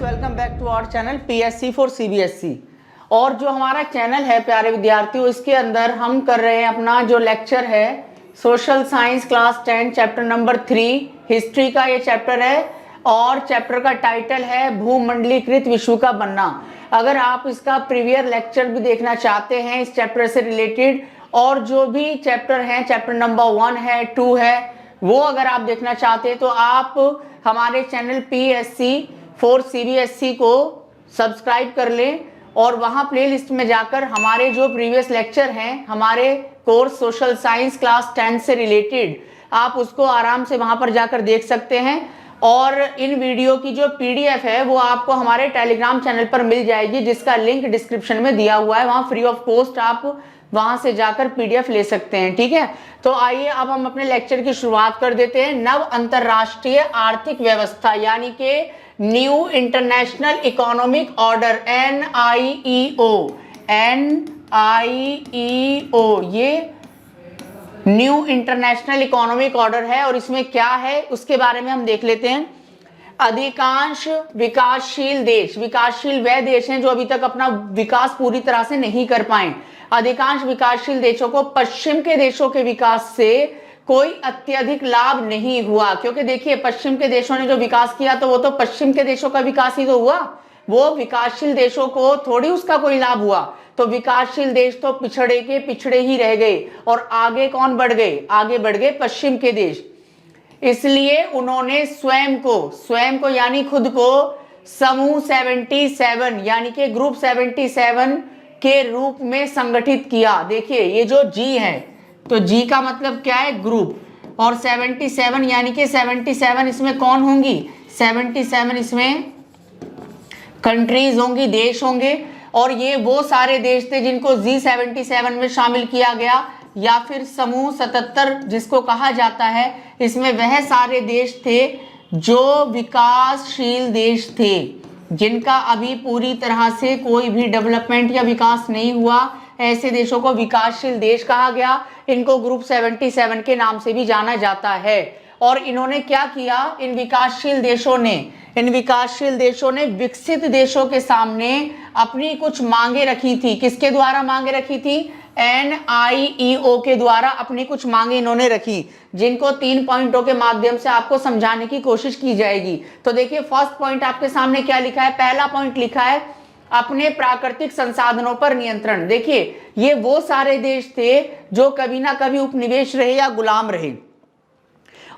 Welcome back to our channel PSC for CBSE. और जो हमारा चैनल है प्यारे विद्यार्थियों, इसके अंदर हम कर रहे हैं अपना जो लेक्चर है social science class 10 chapter number 3 history का ये चैप्टर है और चैप्टर का टाइटल है भूमंडलीकृत विश्व का बनना। अगर आप इसका प्रीवियर लेक्चर भी देखना चाहते हैं इस चैप्टर से रिलेटेड और जो भी चैप्टर हैं, चैप्टर नंबर 1 है 2 है, वो अगर आप देखना चाहते हैं तो आप हमारे चैनल पीएससी फॉर सीबीएसई को सब्सक्राइब कर लें और वहाँ प्लेलिस्ट में जाकर हमारे जो प्रीवियस लेक्चर हैं हमारे कोर्स सोशल साइंस क्लास 10 से रिलेटेड आप उसको आराम से वहाँ पर जाकर देख सकते हैं। और इन वीडियो की जो पीडीएफ है वो आपको हमारे टेलीग्राम चैनल पर मिल जाएगी, जिसका लिंक डिस्क्रिप्शन में दिया हुआ है। वहाँ फ्री ऑफ कॉस्ट आप वहां से जाकर पीडीएफ ले सकते हैं। ठीक है, तो आइए अब हम अपने लेक्चर की शुरुआत कर देते हैं। नव अंतरराष्ट्रीय आर्थिक व्यवस्था यानी कि new international economic order NIEO, ये न्यू इंटरनेशनल इकोनॉमिक ऑर्डर है और इसमें क्या है उसके बारे में हम देख लेते हैं। अधिकांश विकासशील देश, विकासशील वह देश हैं जो अभी तक अपना विकास पूरी तरह से नहीं कर पाए। अधिकांश विकासशील देशों को पश्चिम के देशों के विकास से कोई अत्यधिक लाभ नहीं हुआ, क्योंकि देखिए पश्चिम के देशों ने जो विकास किया तो वो तो पश्चिम के देशों का विकास ही तो हुआ, वो विकासशील देशों को थोड़ी उसका कोई लाभ हुआ। तो विकासशील देश तो पिछड़े के पिछड़े ही रह गए और आगे कौन बढ़ गए? आगे बढ़ गए पश्चिम के देश। इसलिए उन्होंने स्वयं को यानी खुद को समूह 77 यानी कि ग्रुप 77 के रूप में संगठित किया। देखिए ये जो जी है तो जी का मतलब क्या है? ग्रुप, और 77 यानी कि 77 इसमें कौन होंगी? 77 इसमें कंट्रीज होंगी, देश होंगे। और ये वो सारे देश थे जिनको G77 में शामिल किया गया या फिर समूह 77 जिसको कहा जाता है। इसमें वह सारे देश थे जो विकासशील देश थे, जिनका अभी पूरी तरह से कोई भी डेवलपमेंट या विकास नहीं हुआ। ऐसे देशों को विकासशील देश कहा गया। इनको ग्रुप 77 के नाम से भी जाना जाता है। और इन्होंने क्या किया? इन विकासशील देशों ने विकसित देशों के सामने अपनी कुछ मांगे रखी थी। किसके द्वारा मांगे रखी थी? NIEO के द्वारा अपनी कुछ मांगे इन्होंने रखी, जिनको 3 पॉइंटों के माध्यम से आपको समझाने की कोशिश की जाएगी। तो देखिए फर्स्ट पॉइंट आपके सामने क्या लिखा है? पहला पॉइंट लिखा है अपने प्राकृतिक संसाधनों पर नियंत्रण। देखिए ये वो सारे देश थे जो कभी ना कभी उपनिवेश रहे या गुलाम रहे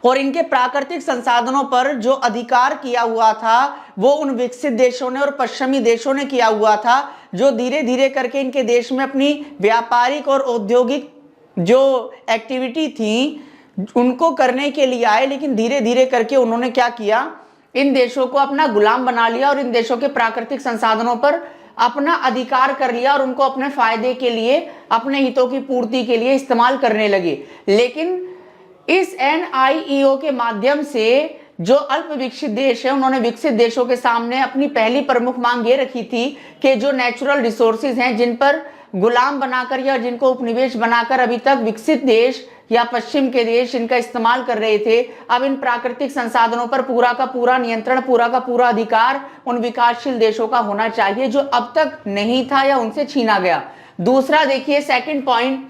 और इनके प्राकृतिक संसाधनों पर जो अधिकार किया हुआ था वो उन विकसित देशों ने और पश्चिमी देशों ने किया हुआ था, जो धीरे धीरे करके इनके देश में अपनी व्यापारिक और औद्योगिक जो एक्टिविटी थी उनको करने के लिए आए। लेकिन धीरे धीरे करके उन्होंने क्या किया? इन देशों को अपना गुलाम बना लिया और इन देशों के प्राकृतिक संसाधनों पर अपना अधिकार कर लिया और उनको अपने फायदे के लिए, अपने हितों की पूर्ति के लिए इस्तेमाल करने लगे। लेकिन इस NIEO के माध्यम से जो अल्प विकसित देश है उन्होंने विकसित देशों के सामने अपनी पहली प्रमुख मांग ये रखी थी कि जो नेचुरल रिसोर्सेज हैं जिन पर गुलाम बनाकर या जिनको उपनिवेश बनाकर अभी तक विकसित देश या पश्चिम के देश इनका इस्तेमाल कर रहे थे, अब इन प्राकृतिक संसाधनों पर पूरा का पूरा नियंत्रण, पूरा का पूरा अधिकार उन विकासशील देशों का होना चाहिए, जो अब तक नहीं था या उनसे छीना गया। दूसरा देखिए सेकंड पॉइंट,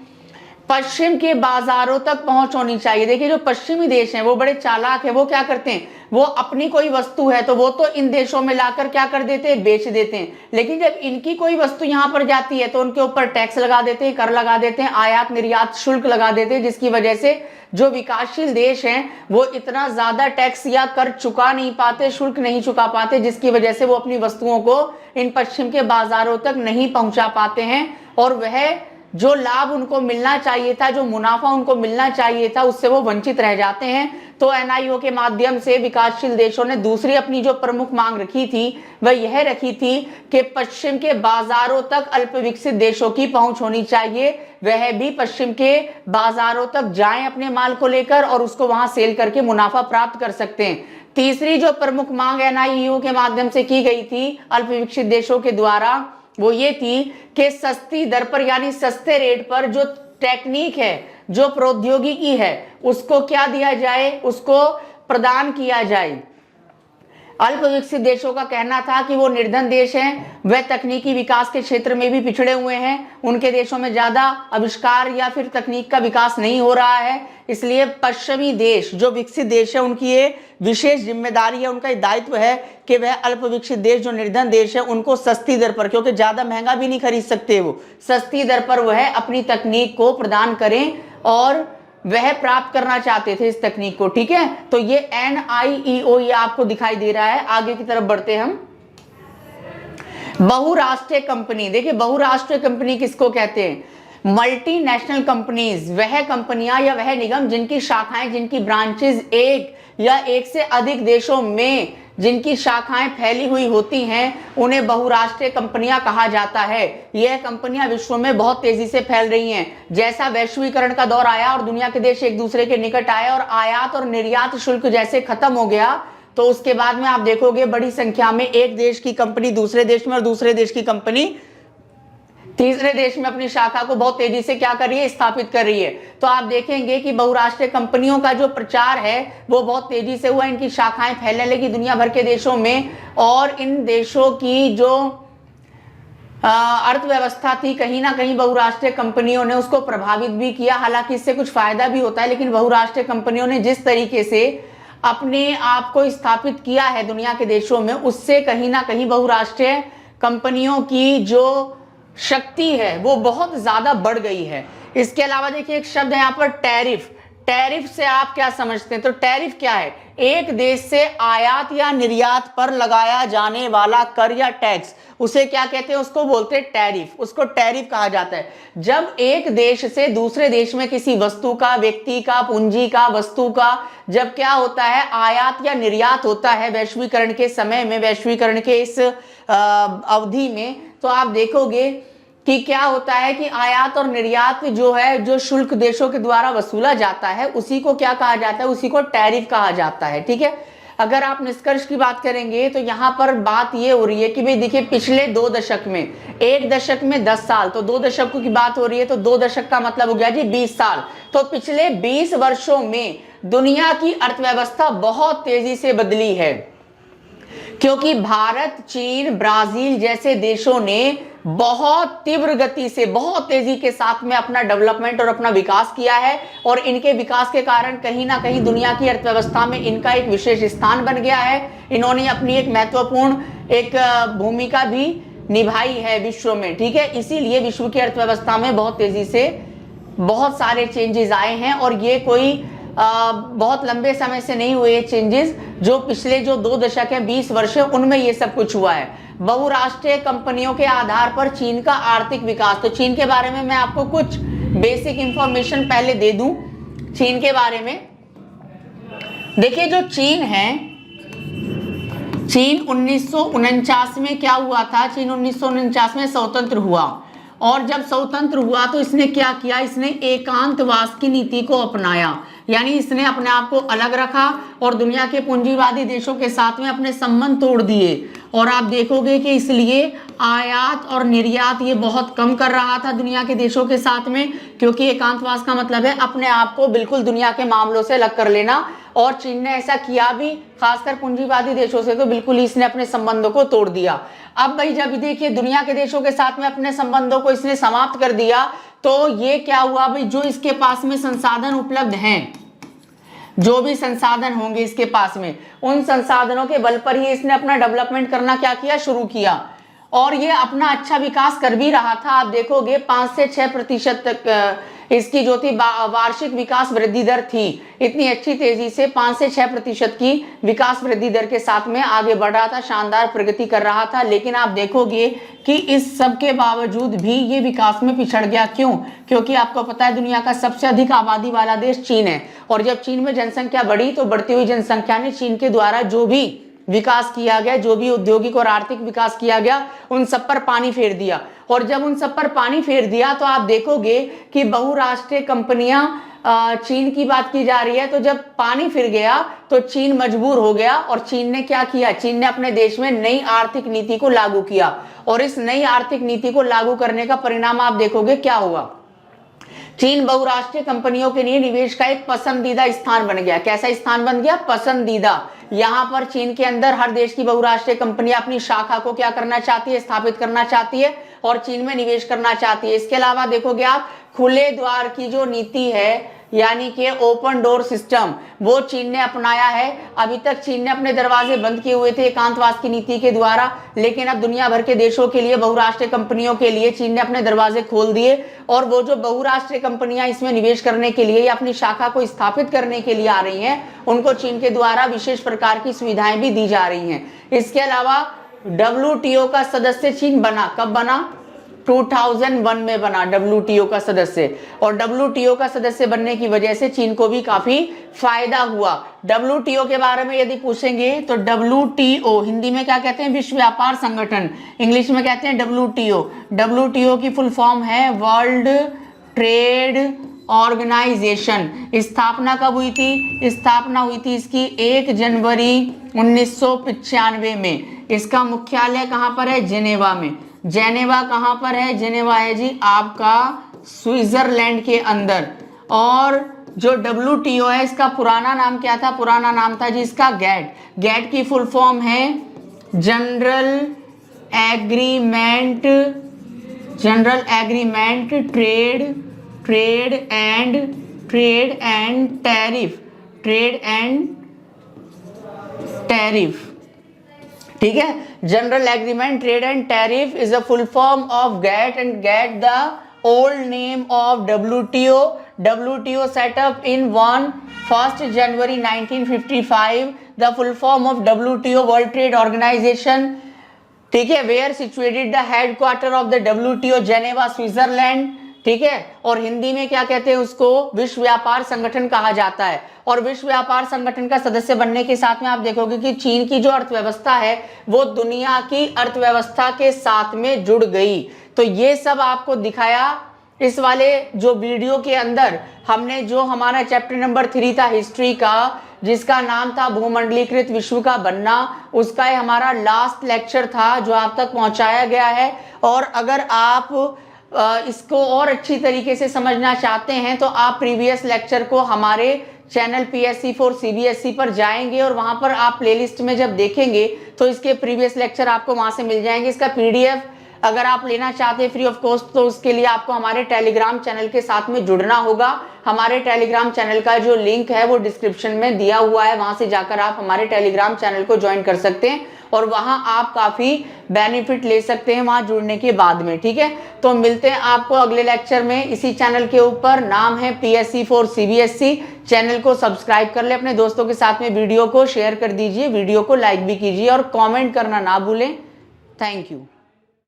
पश्चिम के बाजारों तक पहुंच होनी चाहिए। देखिए जो पश्चिमी देश हैं वो बड़े चालाक है। वो क्या करते हैं? वो अपनी कोई वस्तु है तो वो तो इन देशों में लाकर क्या कर देते हैं? बेच देते हैं। लेकिन जब इनकी कोई वस्तु यहाँ पर जाती है तो उनके ऊपर टैक्स लगा देते हैं, कर लगा देते हैं, आयात निर्यात शुल्क लगा देते हैं, जिसकी वजह से जो विकासशील देश हैं वो इतना ज्यादा टैक्स या कर चुका नहीं पाते, शुल्क नहीं चुका पाते, जिसकी वजह से वो अपनी वस्तुओं को इन पश्चिम के बाजारों तक नहीं पहुंचा पाते हैं और वह जो लाभ उनको मिलना चाहिए था, जो मुनाफा उनको मिलना चाहिए था, उससे वो वंचित रह जाते हैं। तो NIEO के माध्यम से विकासशील देशों ने दूसरी अपनी जो प्रमुख मांग रखी थी वह यह रखी थी कि पश्चिम के बाजारों तक अल्प विकसित देशों की पहुंच होनी चाहिए, वह भी पश्चिम के बाजारों तक जाएं अपने माल को लेकर और उसको वहां सेल करके मुनाफा प्राप्त कर सकते हैं। तीसरी जो प्रमुख मांग NIEO के माध्यम से की गई थी अल्प विकसित देशों के द्वारा वो ये थी कि सस्ती दर पर यानी सस्ते रेट पर जो टेक्निक है, जो प्रौद्योगिकी है, उसको क्या दिया जाए? उसको प्रदान किया जाए। अल्प विकसित देशों का कहना था कि वो निर्धन देश हैं, वह तकनीकी विकास के क्षेत्र में भी पिछड़े हुए हैं, उनके देशों में ज्यादा आविष्कार या फिर तकनीक का विकास नहीं हो रहा है, इसलिए पश्चिमी देश जो विकसित देश है उनकी ये विशेष जिम्मेदारी है, उनका दायित्व है कि वह अल्प विकसित देश जो निर्धन देश है उनको सस्ती दर पर, क्योंकि ज्यादा महंगा भी नहीं खरीद सकते, वो सस्ती दर पर वह अपनी तकनीक को प्रदान करें और वह प्राप्त करना चाहते थे इस तकनीक को। ठीक है, तो ये NIEO ये आपको दिखाई दे रहा है। आगे की तरफ बढ़ते हैं हम। बहुराष्ट्रीय कंपनी, देखिए बहुराष्ट्रीय कंपनी किसको कहते हैं? मल्टीनेशनल कंपनीज, वह कंपनियां या वह निगम जिनकी शाखाएं, जिनकी ब्रांचेस एक या एक से अधिक देशों में जिनकी शाखाएं फैली हुई होती हैं उन्हें बहुराष्ट्रीय कंपनियां कहा जाता है। यह कंपनियां विश्व में बहुत तेजी से फैल रही हैं। जैसा वैश्वीकरण का दौर आया और दुनिया के देश एक दूसरे के निकट आए और आयात और निर्यात शुल्क जैसे खत्म हो गया, तो उसके बाद में आप देखोगे बड़ी संख्या में एक देश की कंपनी दूसरे देश में और दूसरे देश की कंपनी तीसरे देश में अपनी शाखा को बहुत तेजी से क्या कर रही है? स्थापित कर रही है। तो आप देखेंगे कि बहुराष्ट्रीय कंपनियों का जो प्रचार है वो बहुत तेजी से हुआ, इनकी शाखाएं फैलने लगी दुनिया भर के देशों में, और इन देशों की जो अर्थव्यवस्था थी कहीं ना कहीं बहुराष्ट्रीय कंपनियों ने उसको प्रभावित भी किया। हालांकि इससे कुछ फायदा भी होता है, लेकिन बहुराष्ट्रीय कंपनियों ने जिस तरीके से अपने आप को स्थापित किया है दुनिया के देशों में, उससे कहीं ना कहीं बहुराष्ट्रीय कंपनियों की जो शक्ति है वो बहुत ज्यादा बढ़ गई है। इसके अलावा देखिए एक शब्द है यहाँ पर टैरिफ। टैरिफ से आप क्या समझते हैं? तो टैरिफ क्या है? एक देश से आयात या निर्यात पर लगाया जाने वाला कर या टैक्स, उसे क्या कहते हैं? उसको बोलते हैं टैरिफ। उसको टैरिफ कहा जाता है। जब एक देश से दूसरे देश में किसी वस्तु का, व्यक्ति का, पूंजी का, वस्तु का जब क्या होता है? आयात या निर्यात होता है वैश्वीकरण के समय में, वैश्वीकरण के इस अवधि में, तो आप देखोगे कि क्या होता है कि आयात और निर्यात जो है, जो शुल्क देशों के द्वारा वसूला जाता है, उसी को क्या कहा जाता है? उसी को टैरिफ कहा जाता है। ठीक है, अगर आप निष्कर्ष की बात करेंगे तो यहाँ पर बात ये हो रही है कि भाई देखिए पिछले 2 दशक में, एक दशक में 10 साल, तो 2 दशकों की बात हो रही है, तो 2 दशक का मतलब हो गया जी 20 साल। तो पिछले 20 वर्षों में दुनिया की अर्थव्यवस्था बहुत तेजी से बदली है, क्योंकि भारत, चीन, ब्राजील जैसे देशों ने बहुत तीव्र गति से, बहुत तेजी के साथ में अपना डेवलपमेंट और अपना विकास किया है, और इनके विकास के कारण कहीं ना कहीं दुनिया की अर्थव्यवस्था में इनका एक विशेष स्थान बन गया है। इन्होंने अपनी एक महत्वपूर्ण एक भूमिका भी निभाई है विश्व में। ठीक है, इसीलिए विश्व की अर्थव्यवस्था में बहुत तेजी से बहुत सारे चेंजेस आए हैं, और ये कोई बहुत लंबे समय से नहीं हुए चेंजेस, जो पिछले जो 2 दशक है, 20 वर्ष है, उनमें ये सब कुछ हुआ है। बहुराष्ट्रीय कंपनियों के आधार पर चीन का आर्थिक विकास, तो चीन के बारे में मैं आपको कुछ बेसिक इंफॉर्मेशन पहले दे दूं चीन के बारे में। देखिए जो चीन है, चीन 1949 में क्या हुआ था? चीन 1949 में स्वतंत्र हुआ, और जब स्वतंत्र हुआ तो इसने क्या किया? इसने एकांतवास की नीति को अपनाया, यानी इसने अपने आप को अलग रखा और दुनिया के पूंजीवादी देशों के साथ में अपने संबंध तोड़ दिए। और आप देखोगे कि इसलिए आयात और निर्यात ये बहुत कम कर रहा था दुनिया के देशों के साथ में, क्योंकि एकांतवास का मतलब है अपने आप को बिल्कुल दुनिया के मामलों से अलग कर लेना, और चीन ने ऐसा किया भी, खासकर पूंजीवादी देशों से तो बिल्कुल इसने अपने संबंधों को तोड़ दिया। अब भाई जब देखिए दुनिया के देशों के साथ में अपने संबंधों को इसने समाप्त कर दिया, तो ये क्या हुआ भाई? जो इसके पास में संसाधन उपलब्ध हैं, जो भी संसाधन होंगे इसके पास में, उन संसाधनों के बल पर ही इसने अपना डेवलपमेंट करना क्या किया? शुरू किया, और ये अपना अच्छा विकास कर भी रहा था। आप देखोगे 5 से 6% तक इसकी जो थी वार्षिक विकास वृद्धि दर थी, इतनी अच्छी तेजी से 5 से 6% की विकास वृद्धि दर के साथ में आगे बढ़ रहा था, शानदार प्रगति कर रहा था। लेकिन आप देखोगे कि इस सब के बावजूद भी ये विकास में पिछड़ गया। क्यों? क्योंकि आपको पता है दुनिया का सबसे अधिक आबादी वाला देश चीन है, और जब चीन में जनसंख्या बढ़ी तो बढ़ती हुई जनसंख्या ने चीन के द्वारा जो भी विकास किया गया, जो भी औद्योगिक और आर्थिक विकास किया गया, उन सब पर पानी फेर दिया। और जब उन सब पर पानी फेर दिया तो आप देखोगे कि बहुराष्ट्रीय कंपनियां, चीन की बात की जा रही है, तो जब पानी फिर गया तो चीन मजबूर हो गया, और चीन ने क्या किया? चीन ने अपने देश में नई आर्थिक नीति को लागू किया, और इस नई आर्थिक नीति को लागू करने का परिणाम आप देखोगे क्या हुआ चीन बहुराष्ट्रीय कंपनियों के लिए निवेश का एक पसंदीदा स्थान बन गया। कैसा स्थान बन गया? पसंदीदा। यहां पर चीन के अंदर हर देश की बहुराष्ट्रीय कंपनियां अपनी शाखा को क्या करना चाहती है? स्थापित करना चाहती है और चीन में निवेश करना चाहती है। इसके अलावा देखोगे आप, खुले द्वार की जो नीति है, यानी कि ओपन डोर सिस्टम, वो चीन ने अपनाया है। अभी तक चीन ने अपने दरवाजे बंद किए हुए थे एकांतवास की नीति के द्वारा, लेकिन अब दुनिया भर के देशों के लिए, बहुराष्ट्रीय कंपनियों के लिए चीन ने अपने दरवाजे खोल दिए और वो जो बहुराष्ट्रीय कंपनियां इसमें निवेश करने के लिए या अपनी शाखा को स्थापित करने के लिए आ रही हैं, उनको चीन के द्वारा विशेष प्रकार की सुविधाएं भी दी जा रही हैं। इसके अलावा WTO का सदस्य चीन बना, कब बना? 2001 में बना WTO का सदस्य। और WTO का सदस्य बनने की वजह से चीन को भी काफी फायदा हुआ। WTO के बारे में यदि पूछेंगे तो WTO हिंदी में क्या कहते हैं? विश्व व्यापार संगठन, इंग्लिश में कहते हैं WTO। WTO की फुल फॉर्म है वर्ल्ड ट्रेड ऑर्गेनाइजेशन। स्थापना कब हुई थी? स्थापना हुई थी इसकी 1 जनवरी 1995 में। इसका मुख्यालय कहां पर है? जेनेवा में। जेनेवा कहां पर है? जेनेवा है जी आपका स्विट्जरलैंड के अंदर। और जो WTO है, इसका पुराना नाम क्या था? पुराना नाम था जी इसका गैट। गैट की फुल फॉर्म है general agreement trade and tariff. ठीक है, general agreement trade and tariff is a full form of GATT and GATT the old name of WTO। WTO set up in 1 January 1955, the full form of WTO World Trade Organization, ठीक है, where situated the headquarter of the WTO Geneva, Switzerland, ठीक है। और हिंदी में क्या कहते हैं उसको? विश्व व्यापार संगठन कहा जाता है। और विश्व व्यापार संगठन का सदस्य बनने के साथ में आप देखोगे कि चीन की जो अर्थव्यवस्था है वो दुनिया की अर्थव्यवस्था के साथ में जुड़ गई। तो ये सब आपको दिखाया इस वाले जो वीडियो के अंदर। हमने जो हमारा चैप्टर नंबर 3 था हिस्ट्री का, जिसका नाम था भूमंडलीकृत विश्व का बनना, उसका हमारा लास्ट लेक्चर था जो आप तक पहुंचाया गया है। और अगर आप इसको और अच्छी तरीके से समझना चाहते हैं तो आप प्रीवियस लेक्चर को हमारे चैनल PSC for CBSE पर जाएंगे और वहां पर आप प्लेलिस्ट में जब देखेंगे तो इसके प्रीवियस लेक्चर आपको वहां से मिल जाएंगे। इसका PDF अगर आप लेना चाहते हैं फ्री ऑफ कॉस्ट, तो उसके लिए आपको हमारे टेलीग्राम चैनल के साथ में जुड़ना होगा। हमारे टेलीग्राम चैनल का जो लिंक है वो डिस्क्रिप्शन में दिया हुआ है, वहां से जाकर आप हमारे टेलीग्राम चैनल को ज्वाइन कर सकते हैं और वहां आप काफी बेनिफिट ले सकते हैं वहां जुड़ने के बाद में। ठीक है, तो मिलते हैं आपको अगले लेक्चर में इसी चैनल के ऊपर। नाम है PSC for CBSE। चैनल को सब्सक्राइब कर ले, अपने दोस्तों के साथ में वीडियो को शेयर कर दीजिए, वीडियो को लाइक भी कीजिए और कॉमेंट करना ना भूलें। Thank you.